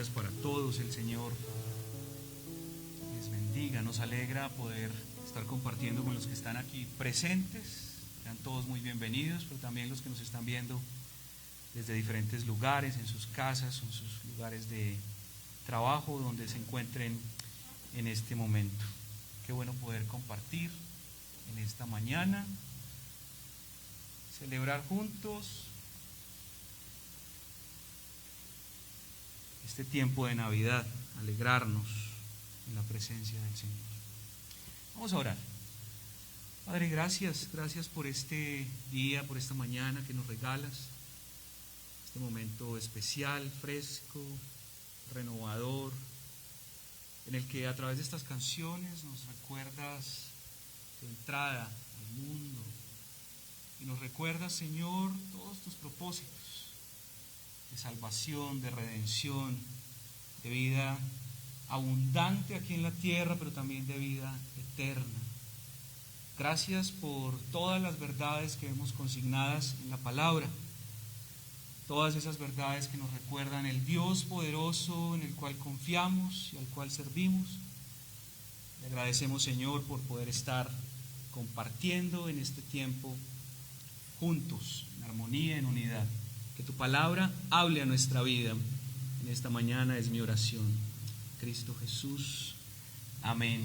días para todos. El Señor les bendiga. Nos alegra poder estar compartiendo con los que están aquí presentes. Sean todos muy bienvenidos, pero también los que nos están viendo desde diferentes lugares, en sus casas, en sus lugares de trabajo, donde se encuentren en este momento. Qué bueno poder compartir en esta mañana, celebrar juntos este tiempo de Navidad, alegrarnos en la presencia del Señor. Vamos a orar. Padre, gracias por este día, por esta mañana que nos regalas, este momento especial, fresco, renovador, en el que a través de estas canciones nos recuerdas tu entrada al mundo y nos recuerdas, Señor, todos tus propósitos de salvación, de redención, de vida abundante aquí en la tierra, pero también de vida eterna. Gracias por todas las verdades que vemos consignadas en la palabra, todas esas verdades que nos recuerdan el Dios poderoso en el cual confiamos y al cual servimos. Le agradecemos, Señor, por poder estar compartiendo en este tiempo juntos, en armonía, en unidad. Que tu palabra hable a nuestra vida en esta mañana, es mi oración. Cristo Jesús, amén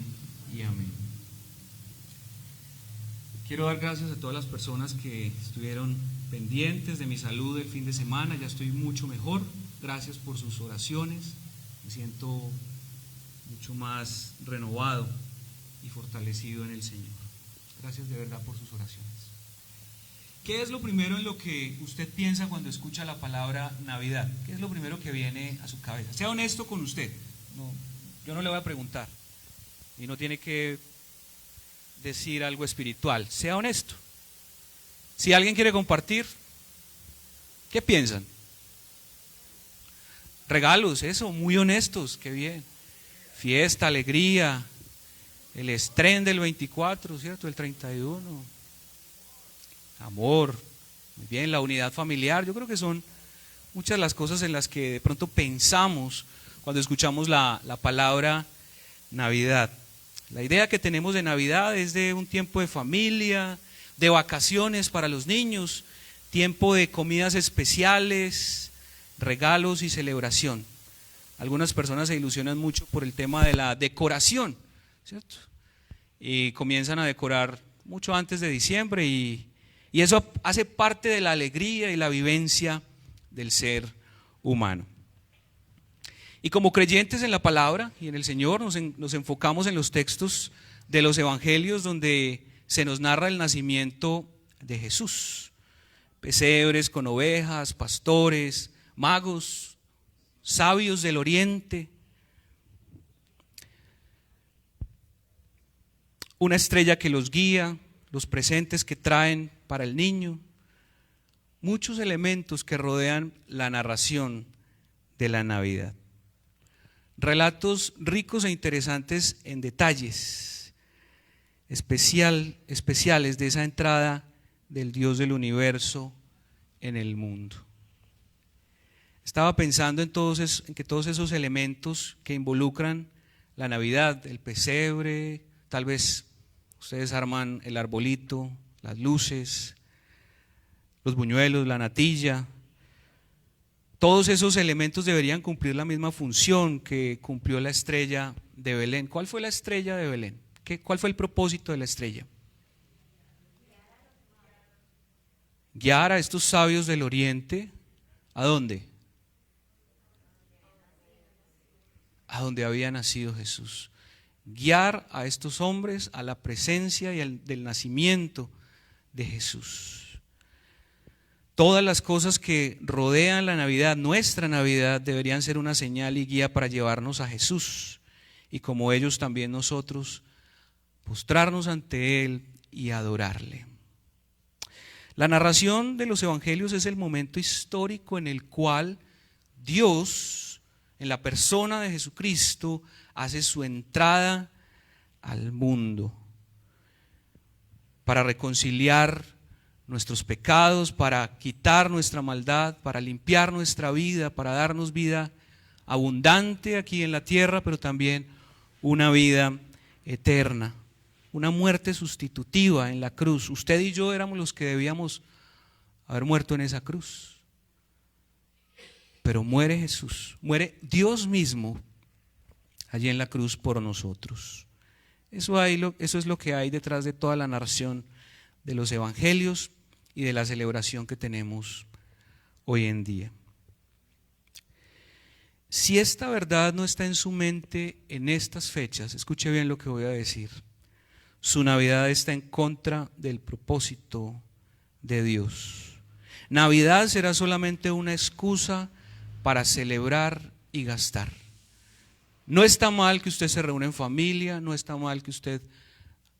y amén. Quiero dar gracias a todas las personas que estuvieron pendientes de mi salud el fin de semana. Ya estoy mucho mejor, gracias por sus oraciones. Me siento mucho más renovado y fortalecido en el Señor. Gracias de verdad por sus oraciones. ¿Qué es lo primero en lo que usted piensa cuando escucha la palabra Navidad? ¿Qué es lo primero que viene a su cabeza? Sea honesto con usted. No, yo no le voy a preguntar y no tiene que decir algo espiritual. Sea honesto. Si alguien quiere compartir, ¿qué piensan? Regalos, eso, muy honestos, qué bien. Fiesta, alegría, el estreno del 24, ¿cierto? El 31. Amor, muy bien, la unidad familiar. Yo creo que son muchas las cosas en las que de pronto pensamos cuando escuchamos la palabra Navidad. La idea que tenemos de Navidad es de un tiempo de familia, de vacaciones para los niños, tiempo de comidas especiales, regalos y celebración. Algunas personas se ilusionan mucho por el tema de la decoración, ¿cierto? Y comienzan a decorar mucho antes de diciembre y eso hace parte de la alegría y la vivencia del ser humano. Y como creyentes en la palabra y en el Señor nos enfocamos en los textos de los evangelios donde se nos narra el nacimiento de Jesús. Pesebres con ovejas, pastores, magos, sabios del oriente. Una estrella que los guía, los presentes que traen para el niño. Muchos elementos que rodean la narración de la Navidad. Relatos ricos e interesantes en detalles especiales de esa entrada del Dios del universo en el mundo. Estaba pensando en que todos esos elementos que involucran la Navidad, el pesebre, tal vez ustedes arman el arbolito, las luces, los buñuelos, la natilla. Todos esos elementos deberían cumplir la misma función que cumplió la estrella de Belén. ¿Cuál fue la estrella de Belén? ¿Cuál fue el propósito de la estrella? Guiar a estos sabios del oriente, ¿a dónde? A donde había nacido Jesús. Guiar a estos hombres a la presencia del nacimiento de Jesús. Todas las cosas que rodean la Navidad, nuestra Navidad, deberían ser una señal y guía para llevarnos a Jesús. Y como ellos también nosotros, postrarnos ante Él y adorarle. La narración de los evangelios es el momento histórico en el cual Dios, en la persona de Jesucristo, hace su entrada al mundo para reconciliar nuestros pecados, para quitar nuestra maldad, para limpiar nuestra vida, para darnos vida abundante aquí en la tierra, pero también una vida eterna, una muerte sustitutiva en la cruz. Usted y yo éramos los que debíamos haber muerto en esa cruz, pero muere Jesús, muere Dios mismo allí en la cruz por nosotros. Eso es lo que hay detrás de toda la narración de los evangelios y de la celebración que tenemos hoy en día. Si esta verdad no está en su mente en estas fechas, escuche bien lo que voy a decir, su Navidad está en contra del propósito de Dios. Navidad será solamente una excusa para celebrar y gastar. No está mal que usted se reúna en familia, no está mal que usted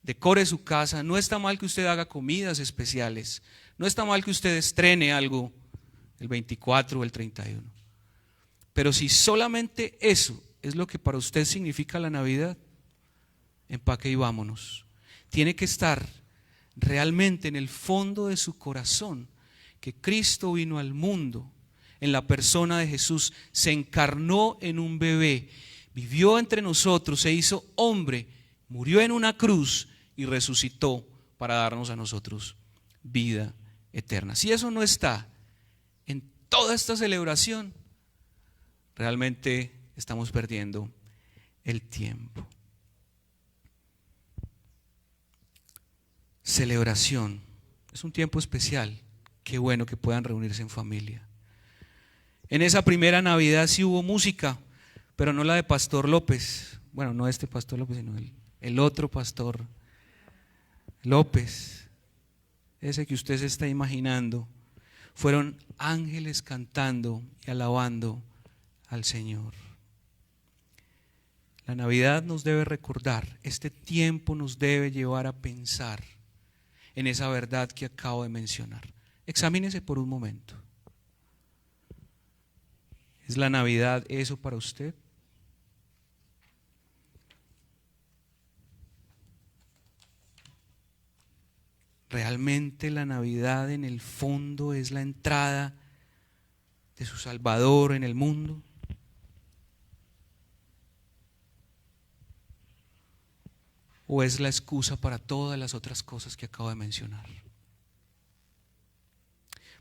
decore su casa, no está mal que usted haga comidas especiales, no está mal que usted estrene algo el 24 o el 31. Pero si solamente eso es lo que para usted significa la Navidad, empaque y vámonos. Tiene que estar realmente en el fondo de su corazón que Cristo vino al mundo en la persona de Jesús, se encarnó en un bebé, vivió entre nosotros, se hizo hombre, murió en una cruz y resucitó para darnos a nosotros vida eterna. Si eso no está en toda esta celebración, realmente estamos perdiendo el tiempo. Celebración. Es un tiempo especial. Qué bueno que puedan reunirse en familia. En esa primera Navidad sí hubo música, pero no la de Pastor López. Bueno, no este Pastor López, sino el otro Pastor López. Ese que usted se está imaginando. Fueron ángeles cantando y alabando al Señor. La Navidad nos debe recordar, este tiempo nos debe llevar a pensar en esa verdad que acabo de mencionar. Examínese por un momento. ¿Es la Navidad eso para usted? ¿Realmente la Navidad en el fondo es la entrada de su Salvador en el mundo? ¿O es la excusa para todas las otras cosas que acabo de mencionar?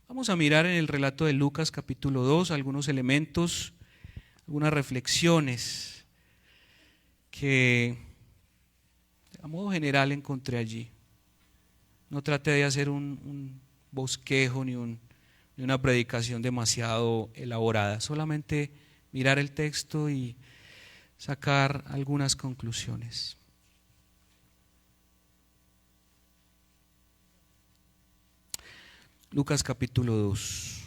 Vamos a mirar en el relato de Lucas capítulo 2 algunos elementos, algunas reflexiones que a modo general encontré allí. No trate de hacer un bosquejo ni una predicación demasiado elaborada, solamente mirar el texto y sacar algunas conclusiones. Lucas capítulo 2.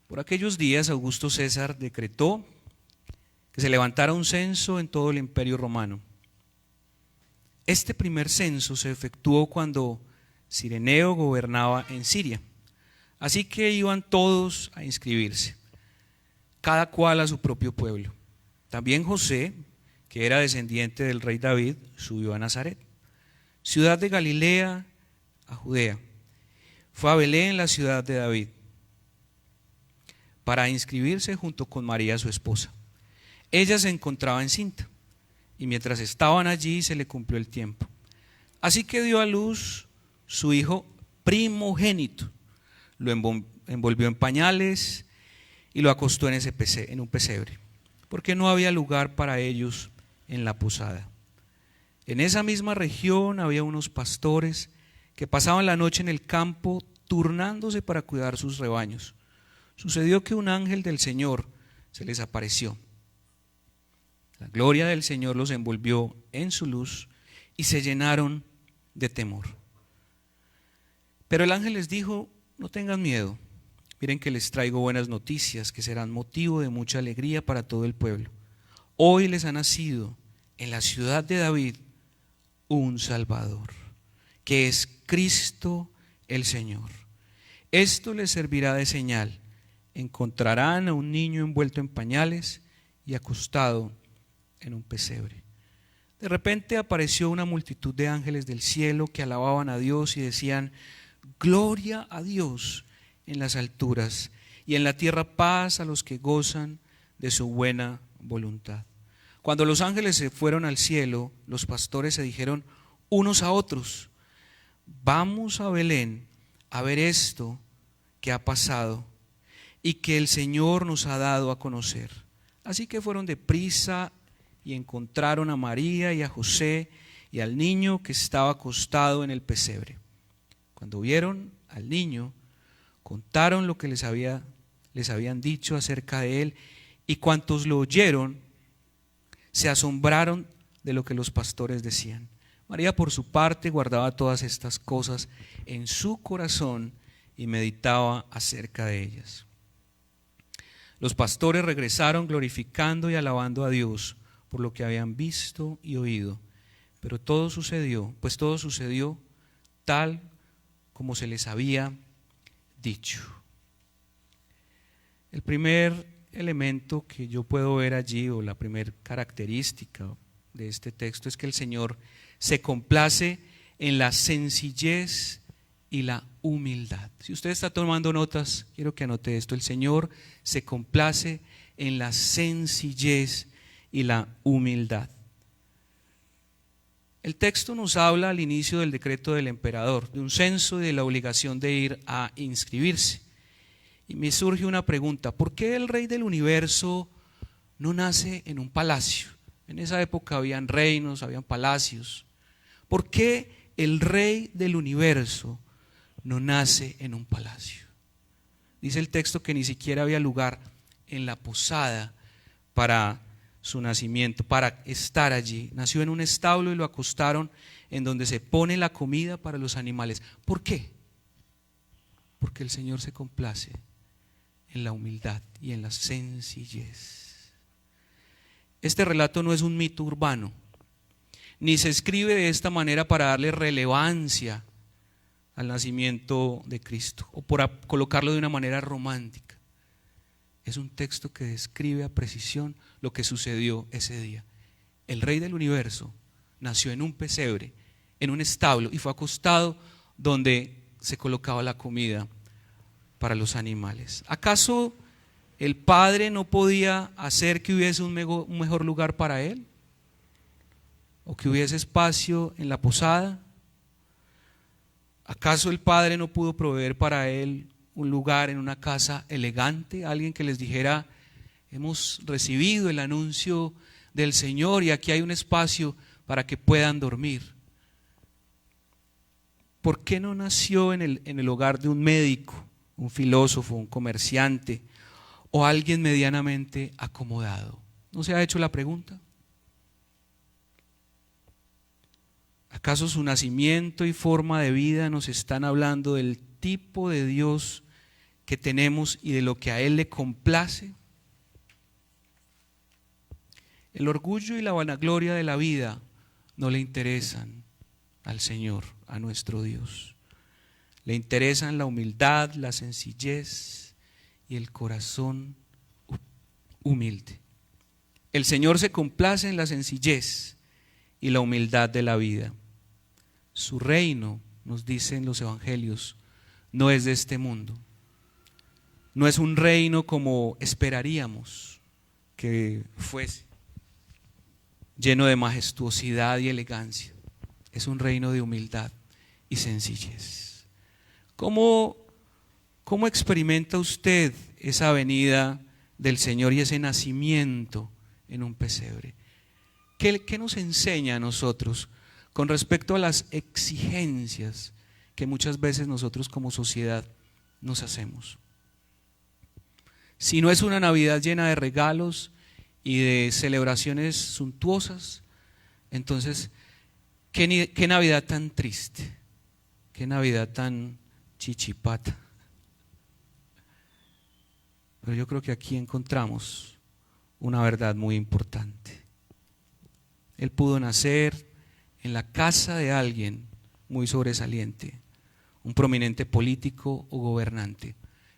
Por aquellos días Augusto César decretó que se levantara un censo en todo el Imperio Romano. Este primer censo se efectuó cuando Cireneo gobernaba en Siria, así que iban todos a inscribirse, cada cual a su propio pueblo. También José, que era descendiente del rey David, subió a Nazaret, ciudad de Galilea, a Judea. Fue a Belén, la ciudad de David, para inscribirse junto con María, su esposa. Ella se encontraba encinta, y mientras estaban allí se le cumplió el tiempo. Así que dio a luz su hijo primogénito, lo envolvió en pañales y lo acostó en un pesebre, porque no había lugar para ellos en la posada. En esa misma región había unos pastores que pasaban la noche en el campo turnándose para cuidar sus rebaños. Sucedió que un ángel del Señor se les apareció. La gloria del Señor los envolvió en su luz y se llenaron de temor. Pero el ángel les dijo: no tengan miedo. Miren que les traigo buenas noticias que serán motivo de mucha alegría para todo el pueblo. Hoy les ha nacido en la ciudad de David un Salvador, que es Cristo el Señor. Esto les servirá de señal. Encontrarán a un niño envuelto en pañales y acostado en un pesebre. De repente apareció una multitud de ángeles del cielo que alababan a Dios y decían: gloria a Dios en las alturas y en la tierra paz a los que gozan de su buena voluntad. Cuando los ángeles se fueron al cielo, los pastores se dijeron unos a otros: vamos a Belén a ver esto que ha pasado y que el Señor nos ha dado a conocer. Así que fueron deprisa y encontraron a María y a José y al niño que estaba acostado en el pesebre. Cuando vieron al niño, contaron lo que les habían dicho acerca de él, y cuantos lo oyeron se asombraron de lo que los pastores decían. María, por su parte, guardaba todas estas cosas en su corazón y meditaba acerca de ellas. Los pastores regresaron glorificando y alabando a Dios por lo que habían visto y oído. Pero todo sucedió tal como se les había dicho. El primer elemento que yo puedo ver allí, o la primera característica de este texto, es que el Señor se complace en la sencillez y la humildad. Si usted está tomando notas, quiero que anote esto: el Señor se complace en la sencillez y la humildad. El texto nos habla al inicio del decreto del emperador, de un censo y de la obligación de ir a inscribirse. Y me surge una pregunta: ¿por qué el rey del universo no nace en un palacio? En esa época habían reinos, habían palacios. ¿Por qué el rey del universo no nace en un palacio? Dice el texto que ni siquiera había lugar en la posada para su nacimiento, para estar allí. Nació en un establo y lo acostaron en donde se pone la comida para los animales. ¿Por qué? Porque el Señor se complace en la humildad y en la sencillez. Este relato no es un mito urbano, ni se escribe de esta manera para darle relevancia al nacimiento de Cristo o por colocarlo de una manera romántica. Es un texto que describe a precisión lo que sucedió ese día. El rey del universo nació en un pesebre, en un establo, y fue acostado donde se colocaba la comida para los animales. ¿Acaso el Padre no podía hacer que hubiese un mejor lugar para él? ¿O que hubiese espacio en la posada? ¿Acaso el Padre no pudo proveer para él un lugar en una casa elegante? Alguien que les dijera: hemos recibido el anuncio del Señor y aquí hay un espacio para que puedan dormir. ¿Por qué no nació en el hogar de un médico, un filósofo, un comerciante o alguien medianamente acomodado? ¿No se ha hecho la pregunta? ¿Acaso su nacimiento y forma de vida nos están hablando del tipo de Dios que tenemos y de lo que a Él le complace? El orgullo y la vanagloria de la vida no le interesan al Señor, a nuestro Dios. Le interesan la humildad, la sencillez y el corazón humilde. El Señor se complace en la sencillez y la humildad de la vida. Su reino, nos dicen los evangelios, no es de este mundo. No es un reino como esperaríamos que fuese, lleno de majestuosidad y elegancia. Es un reino de humildad y sencillez. ¿Cómo experimenta usted esa venida del Señor y ese nacimiento en un pesebre? ¿Qué nos enseña a nosotros con respecto a las exigencias que muchas veces nosotros como sociedad nos hacemos? Si no es una Navidad llena de regalos y de celebraciones suntuosas, entonces, ¿qué Navidad tan triste? ¿Qué Navidad tan chichipata? Pero yo creo que aquí encontramos una verdad muy importante. Él pudo nacer en la casa de alguien muy sobresaliente, un prominente político o gobernante,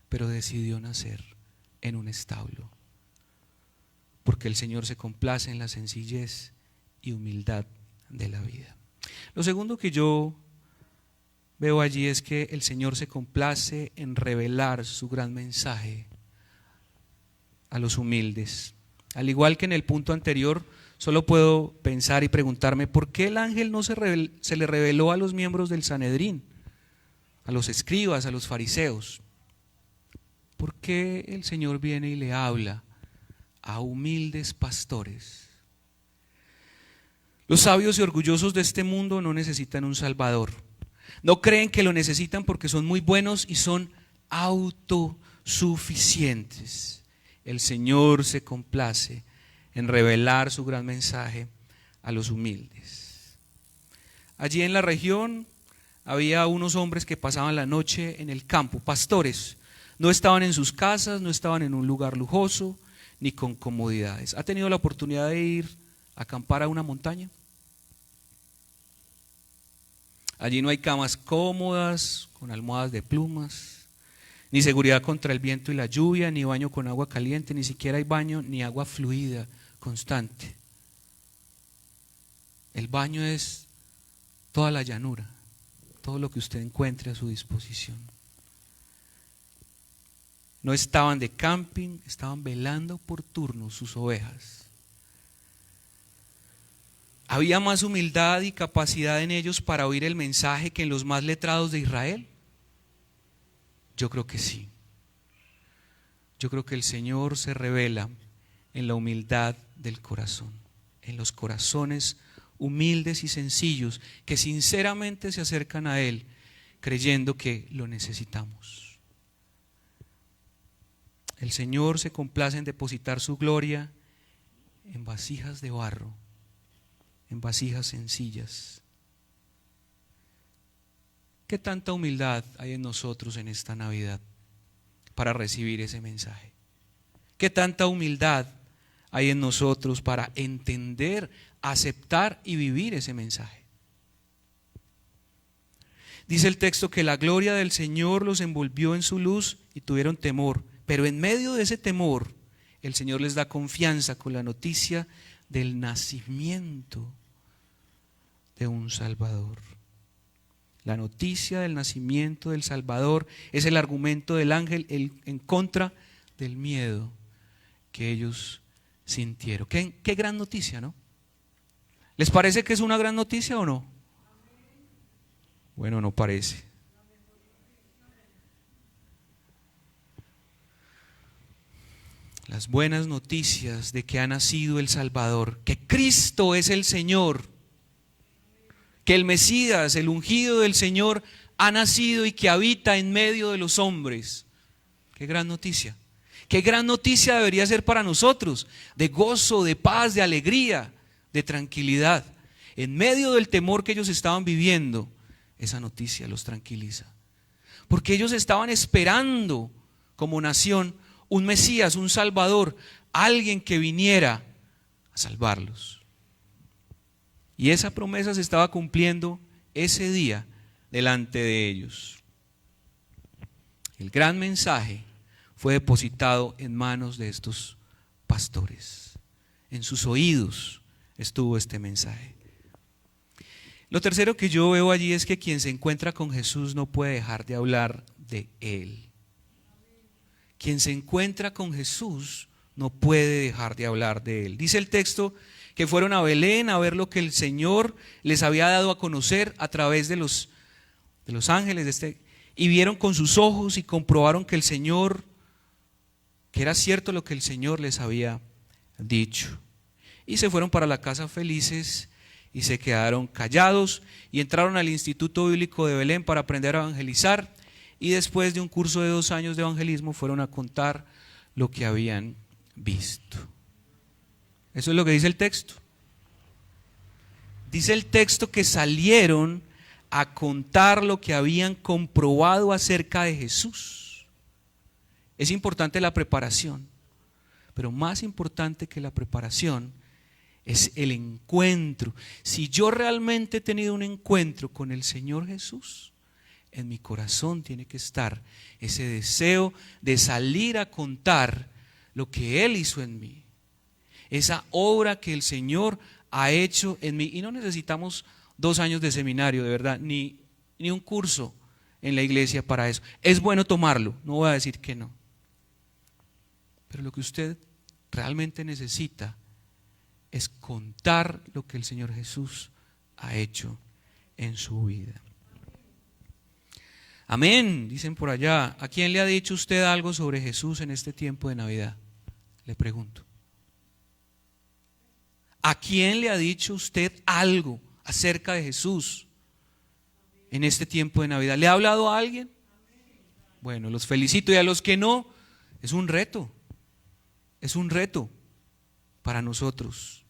pero decidió nacer en un establo, porque el Señor se complace en la sencillez y humildad de la vida. Lo segundo que yo veo allí es que el Señor se complace en revelar su gran mensaje a los humildes. Al igual que en el punto anterior, solo puedo pensar y preguntarme ¿por qué el ángel no se le reveló a los miembros del Sanedrín, a los escribas, a los fariseos? ¿Por qué el Señor viene y le habla a humildes pastores? Los sabios y orgullosos de este mundo no necesitan un Salvador. No creen que lo necesitan porque son muy buenos y son autosuficientes. El Señor se complace en revelar su gran mensaje a los humildes. Allí en la región había unos hombres que pasaban la noche en el campo, pastores. No estaban en sus casas, no estaban en un lugar lujoso, ni con comodidades. ¿Ha tenido la oportunidad de ir a acampar a una montaña? Allí no hay camas cómodas, con almohadas de plumas, ni seguridad contra el viento y la lluvia, ni baño con agua caliente, ni siquiera hay baño ni agua fluida constante. El baño es toda la llanura, todo lo que usted encuentre a su disposición. No estaban de camping, estaban velando por turno sus ovejas. ¿Había más humildad y capacidad en ellos para oír el mensaje que en los más letrados de Israel? Yo creo que sí. Yo creo que el Señor se revela en la humildad del corazón, en los corazones humildes y sencillos que sinceramente se acercan a Él creyendo que lo necesitamos. El Señor se complace en depositar su gloria en vasijas de barro, en vasijas sencillas. ¿Qué tanta humildad hay en nosotros en esta Navidad para recibir ese mensaje? ¿Qué tanta humildad hay en nosotros para entender, aceptar y vivir ese mensaje? Dice el texto que la gloria del Señor los envolvió en su luz y tuvieron temor, pero en medio de ese temor el Señor les da confianza con la noticia del nacimiento de un Salvador. La noticia del nacimiento del Salvador es el argumento del ángel en contra del miedo que ellos sintieron. Qué gran noticia, ¿no? ¿Les parece que es una gran noticia o no? Bueno, no parece. Las buenas noticias de que ha nacido el Salvador, que Cristo es el Señor, que el Mesías, el ungido del Señor, ha nacido y que habita en medio de los hombres. Qué gran noticia. Qué gran noticia debería ser para nosotros, de gozo, de paz, de alegría, de tranquilidad. En medio del temor que ellos estaban viviendo, esa noticia los tranquiliza. Porque ellos estaban esperando como nación un Mesías, un Salvador, alguien que viniera a salvarlos. Y esa promesa se estaba cumpliendo ese día delante de ellos. El gran mensaje fue depositado en manos de estos pastores. En sus oídos estuvo este mensaje. Lo tercero que yo veo allí es que quien se encuentra con Jesús no puede dejar de hablar de Él. Quien se encuentra con Jesús no puede dejar de hablar de Él. Dice el texto que fueron a Belén a ver lo que el Señor les había dado a conocer a través de los ángeles y vieron con sus ojos y comprobaron que que era cierto lo que el Señor les había dicho. Y se fueron para la casa felices y se quedaron callados y entraron al Instituto Bíblico de Belén para aprender a evangelizar, y después de un curso de 2 años de evangelismo fueron a contar lo que habían visto. Eso es lo que dice el texto. Dice el texto que salieron a contar lo que habían comprobado acerca de Jesús. Es importante la preparación, pero más importante que la preparación es el encuentro. Si yo realmente he tenido un encuentro con el Señor Jesús, en mi corazón tiene que estar ese deseo de salir a contar lo que Él hizo en mí. Esa obra que el Señor ha hecho en mí. Y no necesitamos 2 años de seminario, de verdad, ni un curso en la iglesia para eso. Es bueno tomarlo, no voy a decir que no. Pero lo que usted realmente necesita es contar lo que el Señor Jesús ha hecho en su vida. Amén, dicen por allá. ¿A quién le ha dicho usted algo sobre Jesús en este tiempo de Navidad? Le pregunto. ¿A quién le ha dicho usted algo acerca de Jesús en este tiempo de Navidad? ¿Le ha hablado a alguien? Bueno, los felicito, y a los que no, es un reto para nosotros.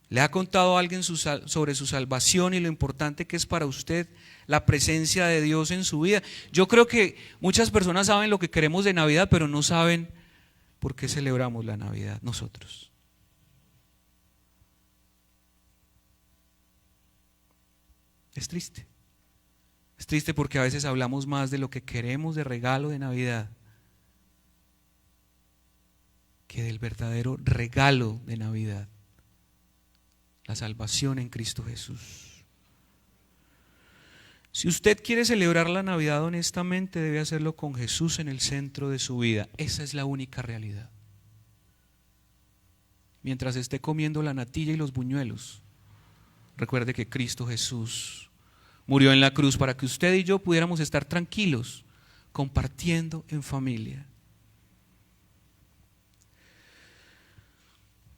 ¿Le ha contado a alguien sobre su salvación y lo importante que es para usted la presencia de Dios en su vida? Yo creo que muchas personas saben lo que queremos de Navidad, pero no saben por qué celebramos la Navidad nosotros. Es triste porque a veces hablamos más de lo que queremos de regalo de Navidad que del verdadero regalo de Navidad, la salvación en Cristo Jesús. Si usted quiere celebrar la Navidad honestamente, debe hacerlo con Jesús en el centro de su vida. Esa es la única realidad. Mientras esté comiendo la natilla y los buñuelos, recuerde que Cristo Jesús murió en la cruz para que usted y yo pudiéramos estar tranquilos, compartiendo en familia.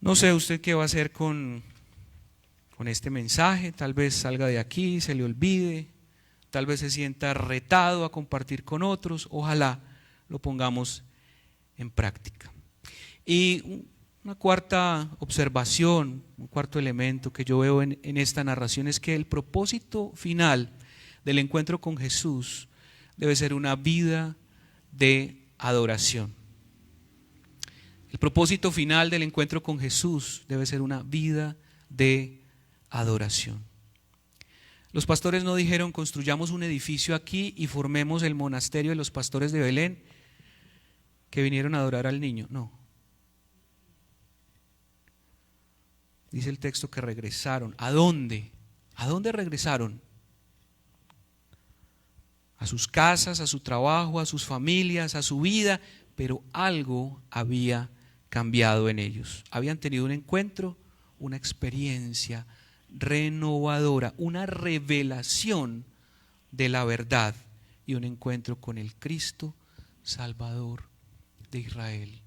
No sé usted qué va a hacer con este mensaje. Tal vez salga de aquí, se le olvide, tal vez se sienta retado a compartir con otros. Ojalá lo pongamos en práctica. Y una cuarta observación, un cuarto elemento que yo veo en esta narración es que el propósito final del encuentro con Jesús debe ser una vida de adoración. El propósito final del encuentro con Jesús debe ser una vida de adoración. Los pastores no dijeron construyamos un edificio aquí y formemos el monasterio de los pastores de Belén que vinieron a adorar al niño. No. Dice el texto que regresaron. ¿A dónde? ¿A dónde regresaron? A sus casas, a su trabajo, a sus familias, a su vida, pero algo había cambiado en ellos. Habían tenido un encuentro, una experiencia renovadora, una revelación de la verdad y un encuentro con el Cristo Salvador de Israel.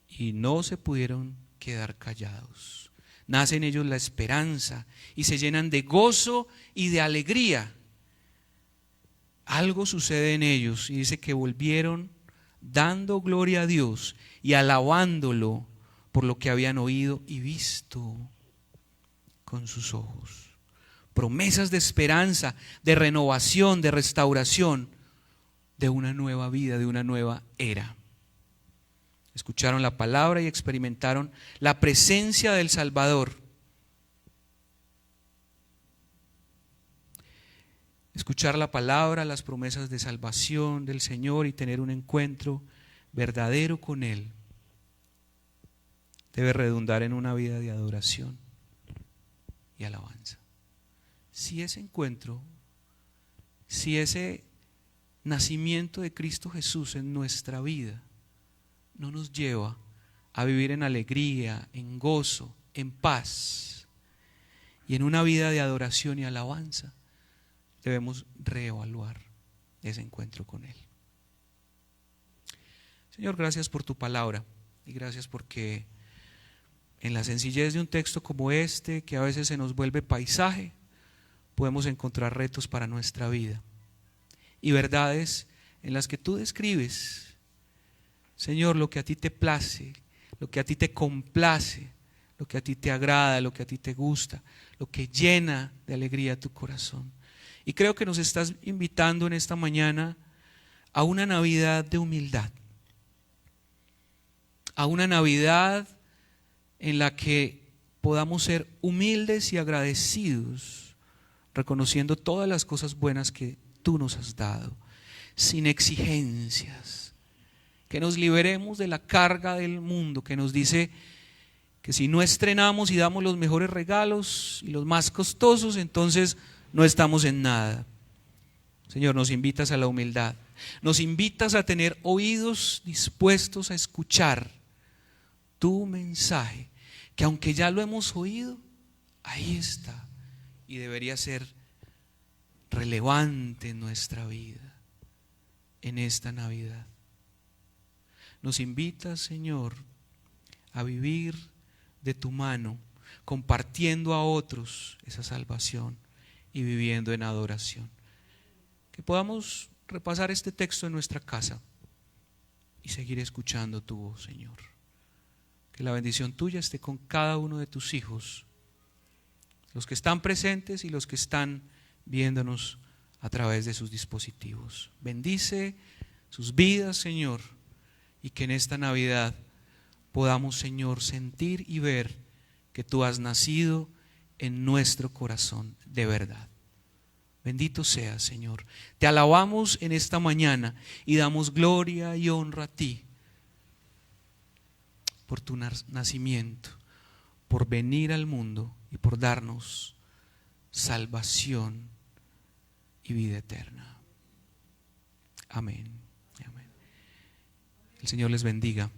Y no se pudieron quedar callados. Nace en ellos la esperanza y se llenan de gozo y de alegría. Algo sucede en ellos y dice que volvieron dando gloria a Dios y alabándolo por lo que habían oído y visto con sus ojos. Promesas de esperanza, de renovación, de restauración, de una nueva vida, de una nueva era. Escucharon la palabra y experimentaron la presencia del Salvador. Escuchar la palabra, las promesas de salvación del Señor y tener un encuentro verdadero con Él debe redundar en una vida de adoración y alabanza. Si ese encuentro, si ese nacimiento de Cristo Jesús en nuestra vida no nos lleva a vivir en alegría, en gozo, en paz y en una vida de adoración y alabanza, debemos reevaluar ese encuentro con Él. Señor, gracias por tu palabra y gracias porque en la sencillez de un texto como este, que a veces se nos vuelve paisaje, podemos encontrar retos para nuestra vida y verdades en las que tú describes, Señor, lo que a ti te place, lo que a ti te complace, lo que a ti te agrada, lo que a ti te gusta, lo que llena de alegría tu corazón. Y creo que nos estás invitando en esta mañana a una Navidad de humildad, a una Navidad en la que podamos ser humildes y agradecidos, reconociendo todas las cosas buenas que tú nos has dado, sin exigencias, que nos liberemos de la carga del mundo que nos dice que si no estrenamos y damos los mejores regalos y los más costosos, entonces no estamos en nada. Señor, nos invitas a la humildad, nos invitas a tener oídos dispuestos a escuchar tu mensaje, que aunque ya lo hemos oído, ahí está y debería ser relevante en nuestra vida, en esta Navidad. Nos invitas, Señor, a vivir de tu mano, compartiendo a otros esa salvación y viviendo en adoración. Que podamos repasar este texto en nuestra casa y seguir escuchando tu voz, Señor. Que la bendición tuya esté con cada uno de tus hijos, los que están presentes y los que están viéndonos a través de sus dispositivos. Bendice sus vidas, Señor, y que en esta Navidad podamos, Señor, sentir y ver que tú has nacido en nuestro corazón de verdad. Bendito seas, Señor. Te alabamos en esta mañana y damos gloria y honra a ti por tu nacimiento, por venir al mundo y por darnos salvación y vida eterna. Amén. Amén. El Señor les bendiga.